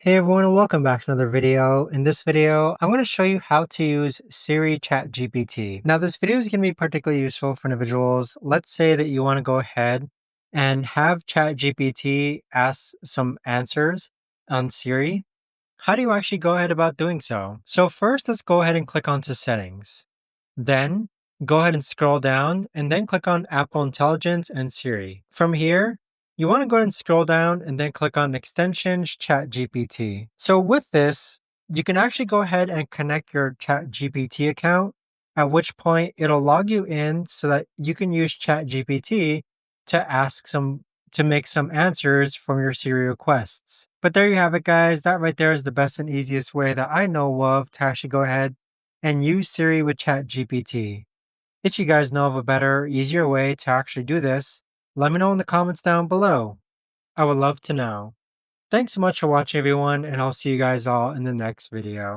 Hey everyone, and welcome back to another video. In this video, I'm going to show you how to use Siri ChatGPT. Now, this video is going to be particularly useful for individuals. Let's say that you want to go ahead and have ChatGPT ask some answers on Siri. How do you actually go ahead about doing so? So first, let's go ahead and click onto Settings. Then go ahead and scroll down and then click on Apple Intelligence and Siri. From here, you want to go ahead and scroll down and then click on Extensions ChatGPT. So with this, you can actually go ahead and connect your ChatGPT account, at which point it'll log you in so that you can use ChatGPT to make some answers from your Siri requests. But there you have it, guys. That right there is the best and easiest way that I know of to actually go ahead and use Siri with ChatGPT. If you guys know of a better, easier way to actually do this, let me know in the comments down below. I would love to know. Thanks so much for watching, everyone, and I'll see you guys all in the next video.